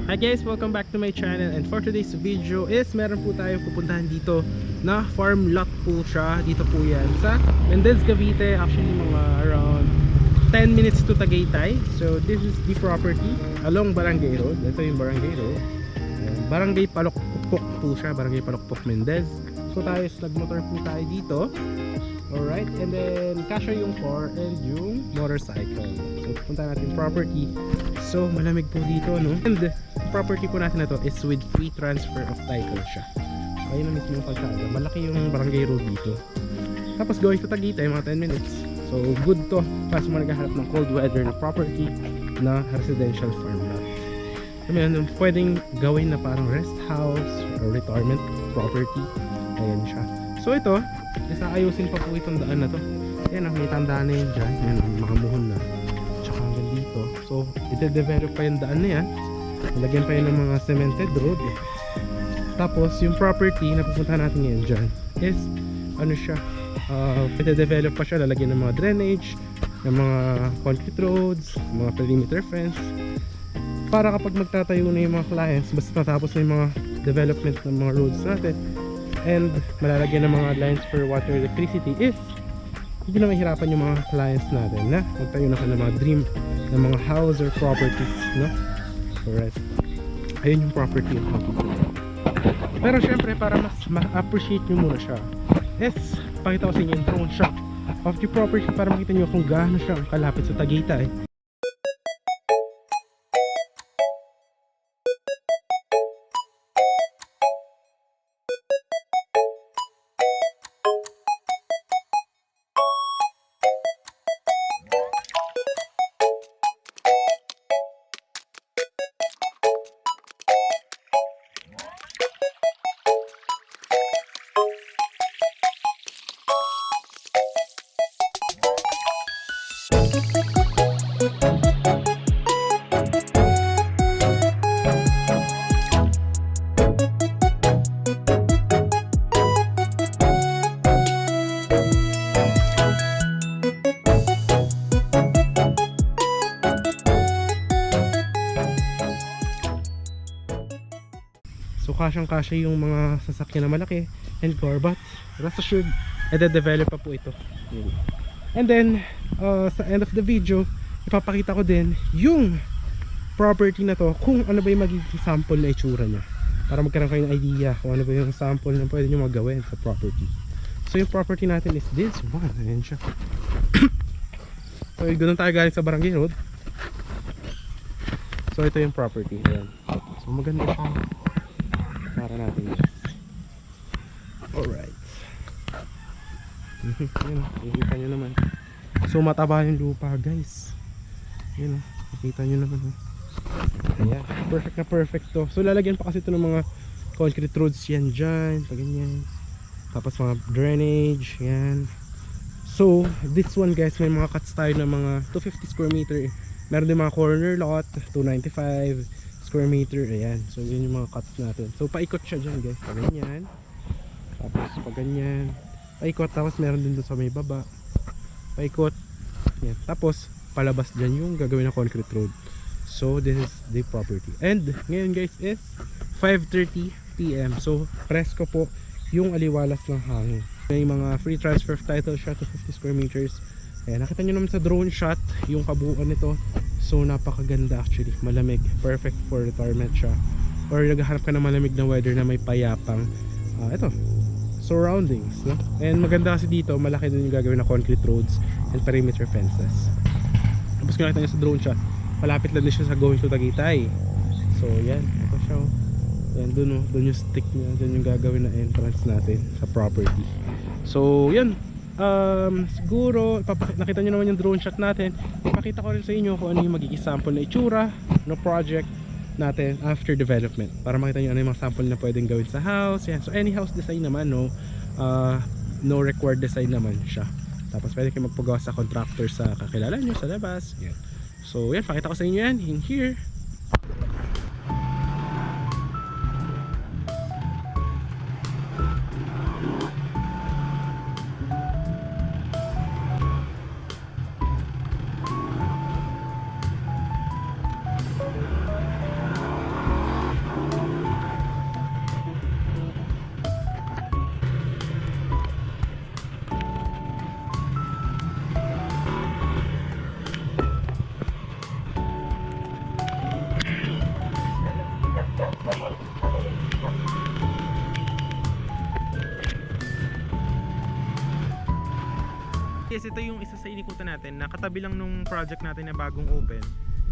Hi guys, welcome back to my channel, and for today's video is meron po tayong pupuntahan dito na farm lot po siya. Dito po yan sa Mendez, Cavite. Actually mga around 10 minutes to Tagaytay. So this is the property along Barangay Road. Ito yung Barangay Road. Barangay Palokpok po siya, Barangay Palokpok, Mendez. So tayo nagmotor po tayo dito. Alright, and then kasya yung car and yung motorcycle. So punta natin property. So malamig po dito, no? And property po natin na to is with free transfer of title siya. Ayun na mismo yung kalsada. Malaki yung barangay road dito. Tapos going to Tagaytay mga 10 minutes. So good to kasi mo naghahanap ng cold weather na property na residential farm lot. I mean, pwedeng gawin na parang rest house or retirement property. Ayan siya. So ito, ayusin pa po itong daan na to. Ayan, may tandaan na yun dyan. Ayan, mga muhon na. Tsaka hanggang dito. So ite-develop pa yung daan na yan. Lagyan pa yun ng mga cemented road. Tapos yung property na pupuntahan natin ngayon dyan is ano siya, ite-develop pa siya. Lalagyan ng mga drainage, ng mga concrete roads, mga perimeter fence, para kapag magtatayo na yung mga clients, basta natapos na yung mga development ng mga roads natin and malalagyan ng mga lines for water electricity, is hindi na mahirapan yung mga clients natin na magtayo na ng mga dream ng mga house or properties, no? Alright, ayun yung property yung makikita. Pero syempre para mas ma-appreciate nyo muna siya, is pakita ko sa inyo yung drone shot of the property para makita nyo kung gaano siya kalapit sa Tagaytay. So kasyang-kasya yung mga sasakyan na malaki and car, but rest assured, ede-develop pa po ito. And then sa end of the video, ipapakita ko din yung property na to, kung ano ba yung magiging sample na itsura niya, para magkaroon kayo ng idea kung ano ba yung sample na pwede nyo magawin sa property. So yung property natin is this one. Ayan siya. So ganun tayo galing sa Barangay Road. So ito yung property. Ayan. So maganda siya para natin, guys. Alright. Yun o, nakikita nyo naman. So mataba yung lupa, guys. Yun o, nakikita nyo naman o. Ayan, perfect na perfect to. So lalagyan pa kasi ito ng mga concrete roads yan dyan, ganyan. Tapos mga drainage, yan. So this one, guys, may mga cuts tayo ng mga 250 square meter. Meron din mga corner lot, 295 square meter, ayan. So yun yung mga cuts natin. So paikot siya dyan, guys, pag ganyan. Tapos pag ganyan, paikot. Tapos meron din doon sa may baba, paikot, yan. Tapos palabas dyan yung gagawin na concrete road. So this is the property. And ngayon, guys, is 5:30 PM. So presko po yung aliwalas ng hangin. May mga free transfer of title siya to 50 square meters. Ayan, nakita nyo naman sa drone shot yung kabuuan nito. So napakaganda actually, malamig, perfect for retirement siya, or naghahanap ka ng malamig na weather na may payapang ito surroundings, no? And maganda kasi dito, malaki din yung gagawin na concrete roads and perimeter fences. Tapos kung nakita nyo sa drone shot, malapit lang din siya sa going to Tagaytay. So yan, ito siya, yan, dun yung stick niya, dun yung gagawin na entrance natin sa property. So yan, siguro nakita nyo naman yung drone shot natin. Ipakita ko rin sa inyo kung ano yung magiging sample na itsura no project natin after development, para makita nyo ano yung mga sample na pwedeng gawin sa house. Yan. So any house design naman, no required design naman siya. Tapos pwede kayo magpagawa sa contractor sa kakilala nyo sa labas. Yan. So yan, pakita ko sa inyo yan in here. guys, ito yung isa sa inikutan natin na katabi lang nung project natin na bagong open.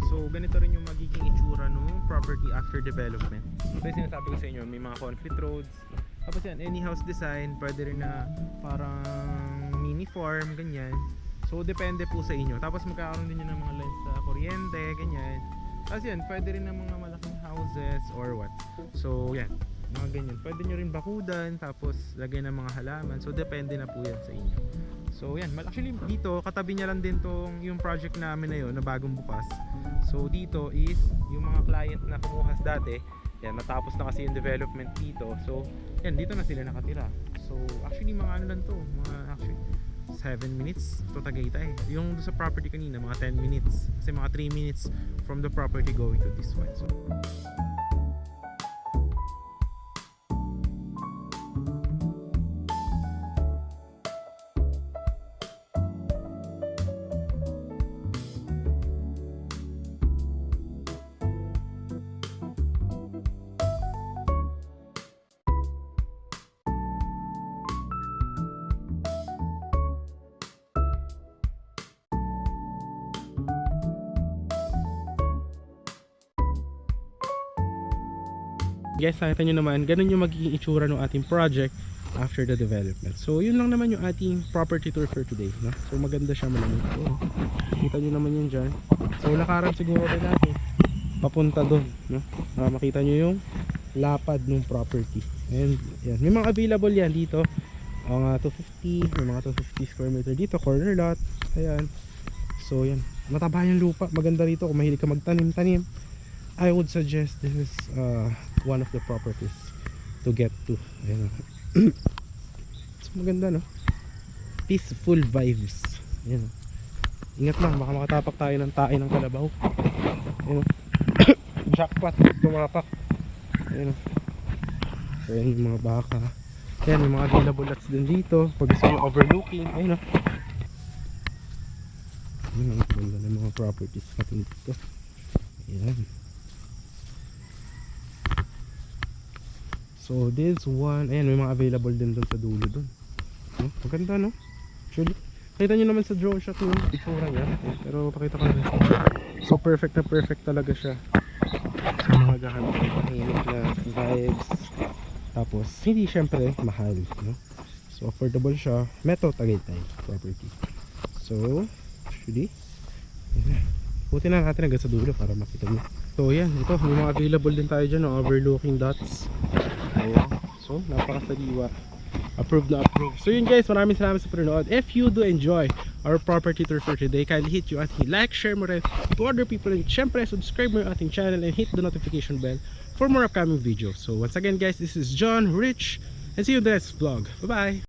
So ganito rin yung magiging itsura nung property after development. So yung sinasabi ko sa inyo, may mga concrete roads. Tapos yan, any house design, pwede rin na parang mini farm, ganyan. So depende po sa inyo. Tapos magkakaroon din yun ng mga lines sa kuryente, ganyan. Tapos yan, pwede rin ng mga malaking houses or what. So yan, mga ganyan. Pwede nyo rin bakudan, tapos lagay ng mga halaman. So depende na po yan sa inyo. So yan, actually dito katabi niya lang din tong yung project namin na yun na bagong bukas. So dito is yung mga client na kumuha dati, yan, natapos na kasi yung development dito. So yan, dito na sila nakatira. So actually mga ano lang to, mga actually 7 minutes to Tagaytay. Yung sa property kanina mga 10 minutes. Kasi mga 3 minutes from the property going to this one. So guys, nakita nyo naman, ganun yung magiging itsura ng ating project after the development. So yun lang naman yung ating property tour for today, no? So maganda siya, malamig. So, kita nyo naman yun dyan. So lakaran siguro rin natin papunta doon, no? Makita nyo yung lapad ng property. And yan, may mga available yan dito, mga 250, may mga 250 square meter dito, corner lot. Ayan. So yan, mataba yung lupa, maganda rito kung mahilig ka magtanim-tanim. I would suggest this is one of the properties to get to. Ayan. So maganda, no? Peaceful vibes. Ayan. Ingat lang, baka makatapak tayo ng tae ng kalabaw. Ayan. Jackpot, tumapak. Ayan. So ayan yung mga baka. Ayan, yung mga available lots din dito. Pag gusto nyo overlooking. Ayan, no? Ayan, ang ganda ng mga properties natin dito. Ayan. So this one, ayan, may mga available din dun sa dulo dun. No? Maganda, no? Actually, kita nyo naman sa drone shot yung itsura niya. Pero pakita ko na. So perfect na perfect talaga siya sa mga gahanap ng tahimik na vibes. Tapos hindi syempre mahal, no? So affordable siya. Metro Tagaytay property. So actually, puti na natin agad sa dulo para makita nyo. So yan, ito, may mga available din tayo dyan, no? Overlooking dots. Ayan. So napakasaliwa. Approved na approved. So yun guys, maraming salamat sa panonood. If you do enjoy our property tour for today, kindly hit yung ating like, share mo rin to other people, and syempre subscribe mo yung ating channel and hit the notification bell for more upcoming videos. So once again guys, this is John Rich, and see you in the next vlog. Bye bye.